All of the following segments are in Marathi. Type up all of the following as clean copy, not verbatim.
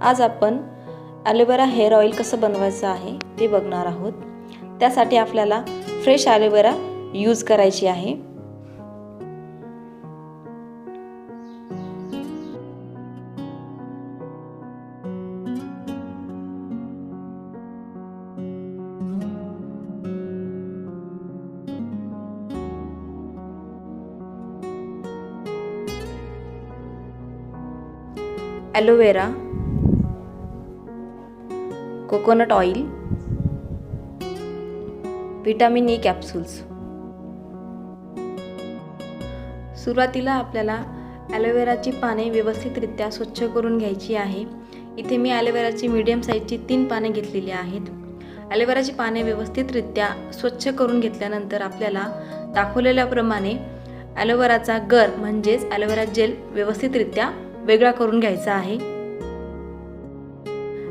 आज आपण ॲलोवेरा हेअर ऑइल कसं बनवायचं आहे ते बघणार आहोत। त्यासाठी आपल्याला फ्रेश ॲलोवेरा यूज करायची आहे। Aloe vera, coconut oil, vitamin E capsules. सुरुवातीला आपल्याला ॲलोवेराची पाने व्यवस्थितरित्या स्वच्छ करून घ्यायची आहे। इथे मी ॲलोवेराची मीडियम साईजची 3 पाने घेतलेली आहेत। ॲलोवेराची पाने व्यवस्थितरित्या स्वच्छ करून घेतल्यानंतर आपल्याला दाखवलेल्याप्रमाणे ॲलोवेराचा गर म्हणजेच ॲलोवेरा जेल व्यवस्थितरित्या वेगळा करून घ्यायचा आहे।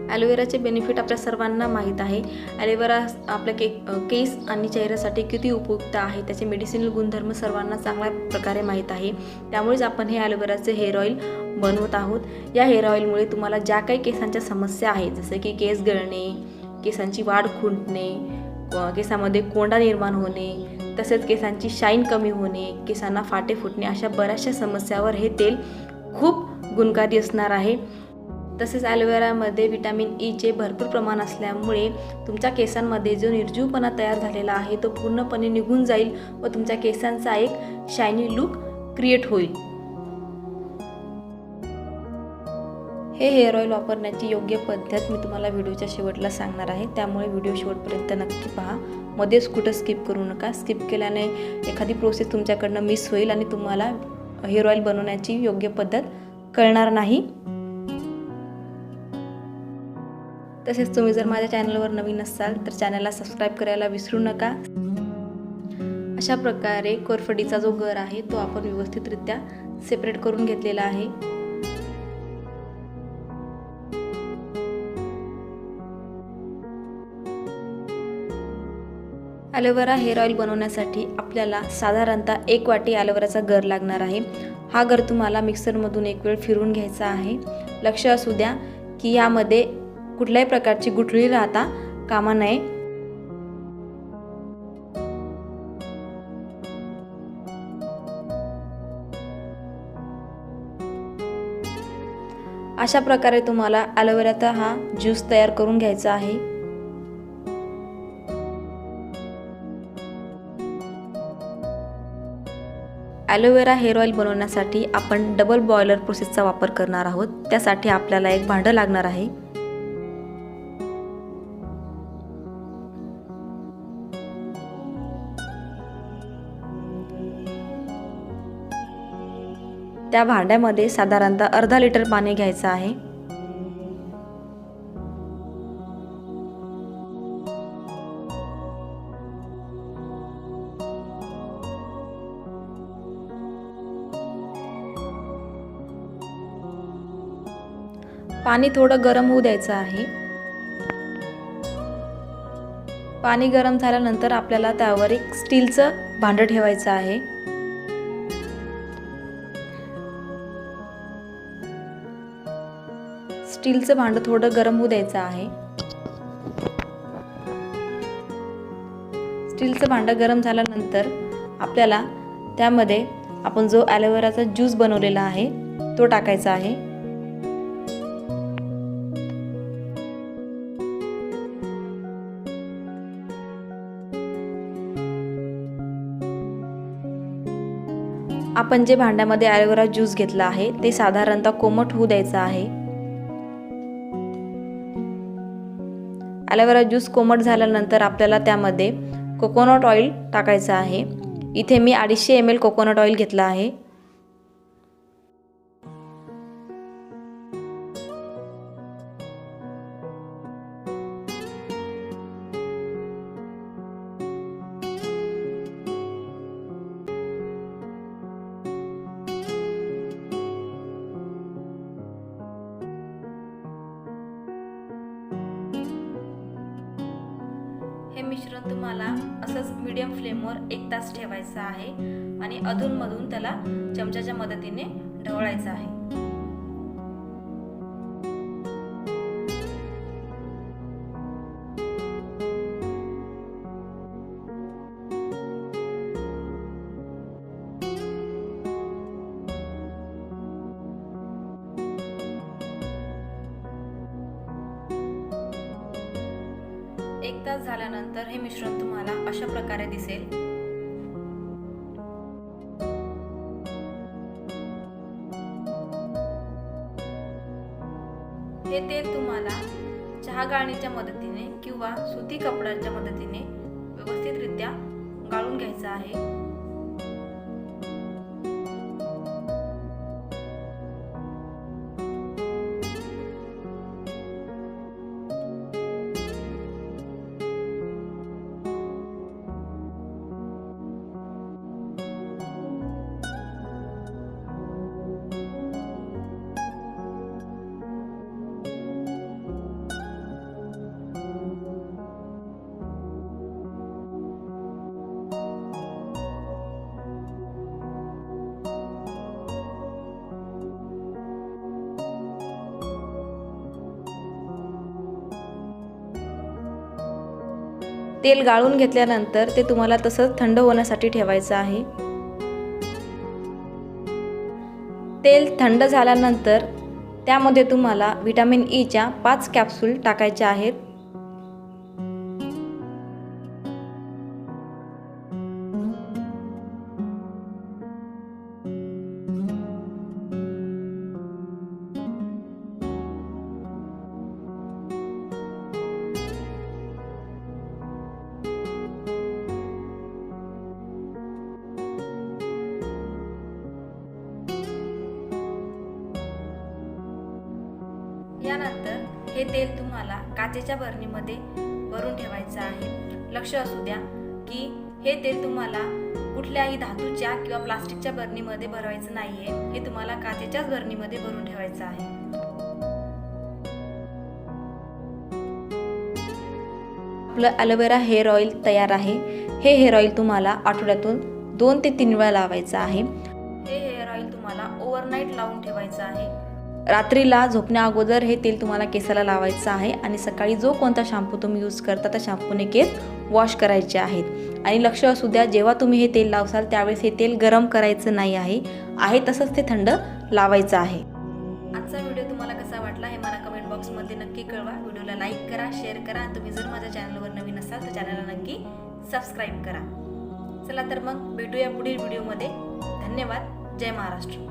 ॲलोवेराचे बेनिफिट आपल्या सर्वांना माहीत आहे। ॲलोवेरा आपल्या केस आणि चेहऱ्यासाठी किती उपयुक्त आहे, त्याचे मेडिसिनल गुणधर्म सर्वांना चांगल्या प्रकारे माहीत आहे। त्यामुळेच आपण हे ॲलोवेराचे हेअर ऑइल बनवत आहोत। या हेअर ऑइलमुळे तुम्हाला ज्या काही केसांच्या समस्या आहेत, जसे की केस गळणे, केसांची वाढ खुंटणे, केसामध्ये कोंडा निर्माण होणे, तसेच केसांची शाईन कमी होणे, केसांना फाटे फुटणे, अशा बऱ्याचशा समस्यावर हे तेल खूप गुणकारी असणार आहे। तसेच ॲलोवेरामध्ये विटामिन ई चे भरपूर प्रमाण असल्यामुळे तुमच्या केसांमध्ये जो निर्जीवपणा तयार झालेला आहे तो पूर्णपणे निघून जाईल व तुमच्या केसांचा एक शायनी लुक क्रिएट होईल। हे हेअर ऑइल वापरण्याची योग्य पद्धत मी तुम्हाला व्हिडिओच्या शेवटला सांगणार आहे, त्यामुळे व्हिडिओ शेवटपर्यंत नक्की पहा। मध्येच कुठं स्किप करू नका। स्किप केल्याने एखादी प्रोसेस तुमच्याकडनं मिस होईल आणि तुम्हाला हेअर ऑइल बनवण्याची योग्य पद्धत कळणार नाही। तसेच तुम्ही जर माझ्या चॅनलवर नवीन असाल तर चॅनलला सबस्क्राईब करायला विसरू नका। अशा प्रकारे कोरफडीचा जो गर आहे तो आपण व्यवस्थितरित्या सेपरेट करून घेतलेला आहे। ॲलोवेरा हेअर ऑइल बनवण्यासाठी आपल्याला साधारणतः 1 वाटी ॲलोवेराचा गर लागणार आहे। हा गर तुम्हाला मिक्सरमधून एक वेळ फिरवून घ्यायचा आहे। लक्ष असू द्या की यामध्ये कुठल्याही प्रकारची गुठळी राहता कामा नये। अशा प्रकारे तुम्हाला ॲलोवेराचा हा ज्यूस तयार करून घ्यायचा आहे। ॲलोवेरा हेअर ऑइल बनवण्यासाठी आपण डबल बॉयलर प्रोसेसचा वापर करणार आहोत। त्यासाठी आपल्याला एक भांडं लागणार आहे। त्या भांड्यामध्ये साधारणतः अर्धा लिटर पाणी घ्यायचं आहे। पाणी थोडं गरम होऊ द्यायचं आहे। पाणी गरम झाल्यानंतर आपल्याला त्यावर एक स्टीलचं भांडं ठेवायचं आहे। स्टीलचं भांडं थोडं गरम होऊ द्यायचं आहे। स्टीलचं भांडं गरम झाल्यानंतर आपल्याला त्यामध्ये आपण जो ॲलोवेराचा ज्यूस बनवलेला आहे तो टाकायचा आहे। आपण जे भांड्यामध्ये ॲलोवेरा ज्यूस घेतला आहे ते साधारणतः कोमट होऊ द्यायचं आहे। ॲलोवेरा ज्यूस कोमट झाल्यानंतर आपल्याला त्यामध्ये कोकोनट ऑइल टाकायचं आहे। इथे मी 250 ml कोकोनट ऑइल घेतला आहे। हे मिश्रण तुम्हाला असंच मीडियम फ्लेमवर 1 तास ठेवायचं आहे आणि अधूनमधून त्याला चमच्याच्या मदतीने ढवळायचं आहे। 1 तास झाल्यानंतर हे मिश्रण तुम्हाला अशा प्रकारे दिसेल। हे तेल तुम्हाला चहा गाळणीच्या मदतीने किंवा सुती कपड्याच्या मदतीने व्यवस्थितरित्या गाळून घ्यायचं आहे। तेल गाळून घेतल्यानंतर ते तुम्हाला तसंच थंड होण्यासाठी ठेवायचं आहे। तेल थंड झाल्यानंतर त्यामध्ये तुम्हाला व्हिटॅमिन ई च्या 5 कॅप्सूल टाकायच्या आहेत। यानंतर हे तेल तुम्हाला काचेच्या बरणीमध्ये भरून ठेवायचं आहे। लक्ष असू द्या की हे तेल तुम्हाला कुठल्याही धातूच्या किंवा प्लास्टिकच्या बरणीमध्ये भरवायचं नाहीये, हे तुम्हाला काचेच्याच बरणीमध्ये भरून ठेवायचं आहे। आपलं ॲलोवेरा हेअर ऑइल तयार आहे। हे हेअर ऑइल तुम्हाला आठवड्यातून 2 ते 3 वेळा लावायचं आहे। हे हेअर ऑइल तुम्हाला ओव्हरनाईट लावून ठेवायचं आहे। रात्रीला झोपण्या अगोदर हे तेल तुम्हाला केसाला लावायचं आहे आणि सकाळी जो कोणता शॅम्पू तुम्ही यूज करता त्या शॅम्पूने केस वॉश करायचे आहेत। आणि लक्ष असू द्या, जेव्हा तुम्ही हे तेल लावसाल त्यावेळेस हे तेल गरम करायचं नाही आहे तसंच ते थंड लावायचं आहे। आजचा व्हिडिओ तुम्हाला कसा वाटला हे मला कमेंट बॉक्समध्ये नक्की कळवा। व्हिडिओला लाईक करा, शेअर करा आणि तुम्ही जर माझ्या चॅनलवर नवीन असाल तर चॅनलला नक्की सबस्क्राईब करा। चला तर मग भेटूया पुढील व्हिडिओमध्ये। धन्यवाद। जय महाराष्ट्र।